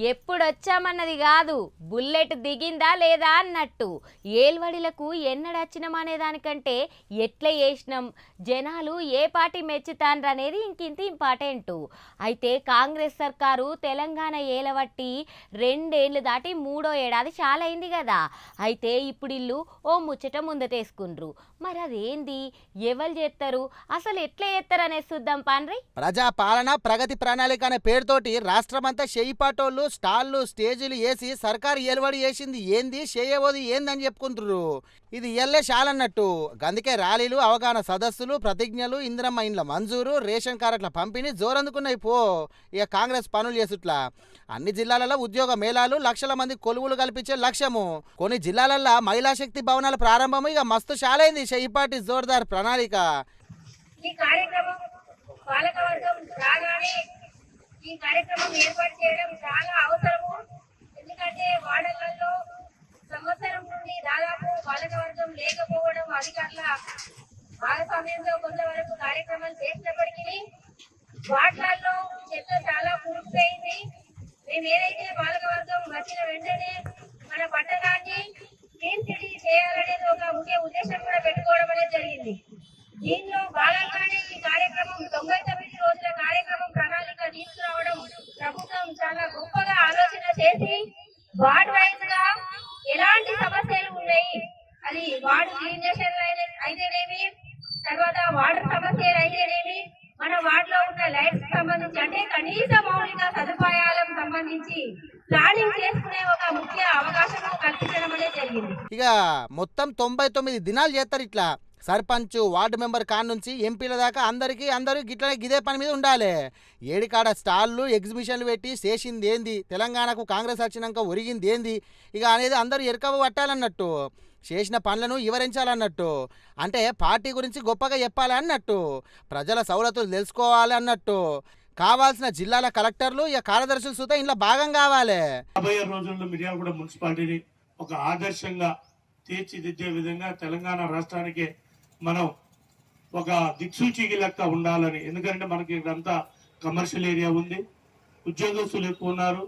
ఎప్పుడొచ్చామన్నది కాదు, బుల్లెట్ దిగిందా లేదా అన్నట్టు. ఏల్వడిలకు ఎన్నడచ్చినామనే దానికంటే ఎట్లా చేసినాం, జనాలు ఏ పార్టీ మెచ్చుతాన్రనేది ఇంకింత ఇంపార్టెంటు. అయితే కాంగ్రెస్ సర్కారు తెలంగాణ ఏలవట్టి 2 ఏళ్ళు దాటి 3వ ఏడాది చాలైంది కదా. అయితే ఇప్పుడు ఇల్లు ఓ ముచ్చట ముందటేసుకుండ్రు. మరి అదేంది, ఎవరు చేస్తారు, అసలు ఎట్లా చేస్తారనే చూద్దాం పాన్రి. ప్రజా పాలన ప్రగతి ప్రణాళిక అనే పేరుతోటి రాష్ట్రమంతా చేయిపాటోళ్ళు స్టాళ్ళు స్టేజీలు వేసి సర్కారు ఏలుబడి చేసింది ఏంది, చేయబోది ఏందని చెప్పుకుంటారు. ఇది ఎల్లే చాలన్నట్టు. అందుకే ర్యాలీలు, అవగాహన సదస్సులు, ప్రతిజ్ఞలు, ఇందిరమ్మ ఇండ్ల మంజూరు, రేషన్ కార్డుల పంపిణీ జోరందుకున్నాయి పో. ఇక కాంగ్రెస్ పనులు చేసుట్లా అన్ని జిల్లాలలో ఉద్యోగ మేళాలు, లక్షల మంది కొలువులు కల్పించే లక్ష్యము. కొన్ని జిల్లాలల్లో మహిళా శక్తి భవనాల ప్రారంభము ఇక మస్తు చాలైంది చేయిపాటి జోర్దార్ ప్రణాళిక. ఈ కార్యక్రమం పాలకవర్గం రాగానే ఈ కార్యక్రమం ఏర్పాటు చేయడం చాలా అవసరము. ఎందుకంటే వార్డులలో సంవత్సరం నుండి దాదాపు పాలకవర్గం లేకపోవడం, అధికారుల భాగస్వామ్యంతో కొంతవరకు కార్యక్రమాలు చేసినప్పటికీ వార్డులలో చెత్త చాలా కూరుకుపోయింది. మేము ఏదైతే పాలకవర్గం వచ్చిన వెంటనే మన పట్టణాన్ని క్లీన్ సిటీ చేయాలనేది ఒక ముఖ్య ఉద్దేశం కూడా పెట్టుకోవడం అనేది జరిగింది. దీనిలో భాగంగానే ఈ కార్యక్రమం 99 రోజుల కార్యక్రమం ప్రణాళిక తీసుకురావడం ప్రభుత్వం చాలా గొప్పగా ఆలోచన చేసి వార్డ్ వైజ్ గా ఎలాంటి సమస్యలు ఉన్నాయి, అది వార్డు క్లీనేషన్ అయితేనేమి, తర్వాత వాటర్ సమస్యలు అయితేనేమి, మన వార్డులో ఉన్న లైట్స్ సంబంధించి అంటే కనీస మౌలిక సదుపాయాలకు సంబంధించి ప్లానింగ్ చేసుకునే ఒక ముఖ్య అవకాశం కల్పించడం అనేది జరిగింది. ఇక మొత్తం 99 దినాలు చేస్తారు ఇట్లా. సర్పంచ్, వార్డు మెంబర్ కాడ నుంచి ఎంపీల దాకా అందరూ గిట్లనే గిదే పని మీద ఉండాలి. ఏడికాడ స్టాళ్ళు, ఎగ్జిబిషన్లు పెట్టి చేసింది ఏంది, తెలంగాణకు కాంగ్రెస్ వచ్చినాక ఒరిగింది ఏంది ఇక అనేది అందరూ ఎరకవ పట్టాలన్నట్టు. చేసిన పనులను వివరించాలన్నట్టు. అంటే పార్టీ గురించి గొప్పగా చెప్పాలన్నట్టు. ప్రజల సౌలతులు తెలుసుకోవాలి అన్నట్టు. కావాల్సిన జిల్లాల కలెక్టర్లు ఇక కార్యదర్శులు సుతా ఇంట్లో భాగం కావాలి. రాబోయే రోజుల్లో మిర్యాలగూడ మున్సిపాలిటీని ఒక ఆదర్శంగా తీర్చిదిద్దే విధంగా తెలంగాణ రాష్ట్రానికి మనం ఒక దిక్సూచికి లెక్క ఉండాలని. ఎందుకంటే మనకి ఇదంతా కమర్షియల్ ఏరియా ఉంది, ఉద్యోగస్తులు ఎక్కువ ఉన్నారు,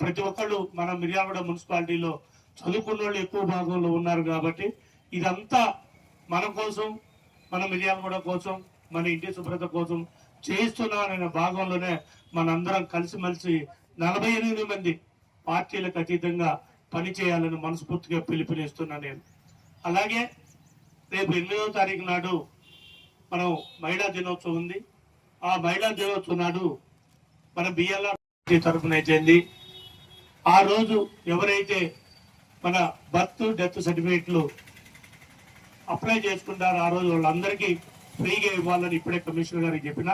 ప్రతి ఒక్కళ్ళు మన మిర్యాలగూడ మున్సిపాలిటీలో చదువుకున్న వాళ్ళు ఎక్కువ భాగంలో ఉన్నారు. కాబట్టి ఇదంతా మన కోసం, మన మిర్యాలగూడ కోసం, మన ఇంటి శుభ్రత కోసం చేయిస్తున్నామనే భాగంలోనే మనందరం కలిసిమెలిసి 48 మంది పార్టీలకు అతీతంగా పనిచేయాలని మనస్ఫూర్తిగా పిలుపునిస్తున్నా నేను. అలాగే రేపు 8వ తారీఖు నాడు మనం మహిళా దినోత్సవం ఉంది. ఆ మహిళా దినోత్సవం నాడు మన బిఎల్ఆర్ తరఫున అయితేంది, ఆ రోజు ఎవరైతే మన బర్త్ డెత్ సర్టిఫికేట్లు అప్లై చేసుకుంటారో ఆ రోజు వాళ్ళందరికీ ఫ్రీగా ఇవ్వాలని ఇప్పుడే కమిషనర్ గారికి చెప్పిన.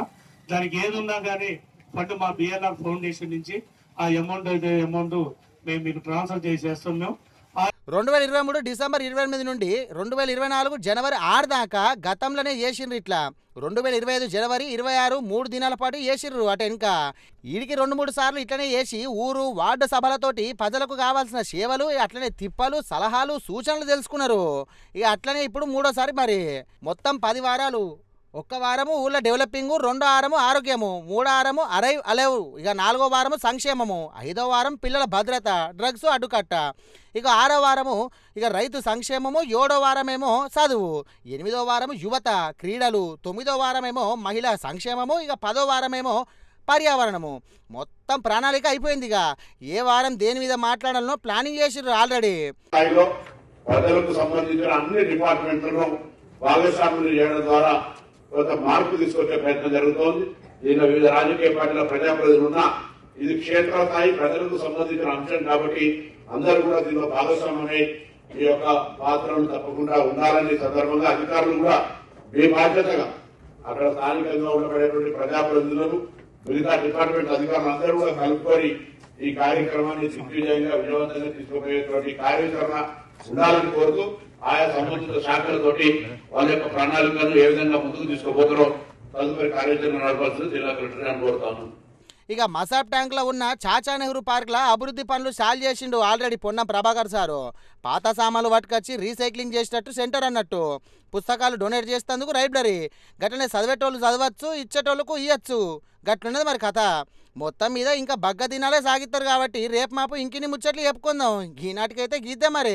దానికి ఏది ఉన్నా కానీ ఫండ్ మా బిఎల్ఆర్ ఫౌండేషన్ నుంచి ఆ అమౌంట్ మేము మీకు ట్రాన్స్ఫర్ చేసేస్తాం. మేము 2023 డిసెంబర్ 28 నుండి 2024 జనవరి 6 దాకా గతంలోనే చేసిండ్రు ఇట్లా. 2025 జనవరి 26 3 దినాల పాటు చేసిండ్రు. అట ఇంకా వీడికి 2-3 సార్లు ఇట్లనే చేసి ఊరు వార్డు సభలతోటి ప్రజలకు కావాల్సిన సేవలు, అట్లనే తిప్పలు, సలహాలు, సూచనలు తెలుసుకున్నారు. ఇక అట్లనే ఇప్పుడు 3వసారి మరి మొత్తం 10 వారాలు. 1 వారము ఊళ్ళో డెవలపింగు, 2వ వారము ఆరోగ్యము, 3వ వారము అరైవ్ అలెవ్, ఇక 4వ వారము సంక్షేమము, 5వ వారం పిల్లల భద్రత, డ్రగ్స్ అడ్డుకట్ట, ఇక 6వ వారము ఇక రైతు సంక్షేమము, 7వ వారమేమో చదువు, 8వ వారము యువత క్రీడలు, 9వ వారమేమో మహిళా సంక్షేమము, ఇక 10వ వారమేమో పర్యావరణము. మొత్తం ప్రణాళిక అయిపోయింది. ఇక ఏ వారం దేని మీద మాట్లాడాలనో ప్లానింగ్ చేసిర్రు ఆల్రెడీ. ప్రజలకు సంబంధించిన అన్ని డిపార్ట్మెంట్లను భాగస్వామ్యం చేయడం ద్వారా కొంత మార్పు తీసుకొచ్చే ప్రయత్నం జరుగుతోంది. దీనిలో వివిధ రాజకీయ పార్టీల ప్రజాప్రతినిధులు ఉన్నా ఇది క్షేత్రస్థాయి ప్రజలకు సంబంధించిన అంశం కాబట్టి అందరూ కూడా దీనిలో భాగస్వామ్యమై ఈ యొక్క పాత్రను తప్పకుండా ఉండాలని సందర్భంగా అధికారులు కూడా మీ బాధ్యతగా అక్కడ స్థానికంగా ఉండబడేటువంటి ప్రజాప్రతినిధులను, మిగతా డిపార్ట్మెంట్ అధికారులు అందరూ కూడా కలుపుకొని ఈ కార్యక్రమాన్ని దిగ్విజయంగా విజయవంతంగా తీసుకుపోయేటువంటి కార్యాచరణ ఉండాలని కోరుతూ ఆయా సంబంధిత శాఖలతోటి వాళ్ళ యొక్క ప్రణాళికలను ఏ విధంగా ముందుకు తీసుకుపోతారో తదుపరి కార్యాచరణ నడపాల్సింది జిల్లా కలెక్టర్ అని కోరుతాను. ఇక మసాబ్ ట్యాంక్లో ఉన్న చాచా నెహ్రూ పార్క్లో అభివృద్ధి పనులు చాలు చేసిండు ఆల్రెడీ పొన్నం ప్రభాకర్ సారు. పాత సామాన్లు పట్టుకొచ్చి రీసైక్లింగ్ చేసేటట్టు సెంటర్ అన్నట్టు. పుస్తకాలు డొనేట్ చేసేందుకు లైబ్రరీ, గట్లనే చదివేటోళ్ళు చదవచ్చు, ఇచ్చేటోళ్ళకు ఇవ్వచ్చు, గట్లున్నది మరి కథ. మొత్తం మీద ఇంకా బగ్గ దినాలే సాగిస్తారు కాబట్టి రేపు మాపు ఇంకిని ముచ్చట్లు చెప్పుకుందాం ఈనాటికైతే గీద్దాం మరి.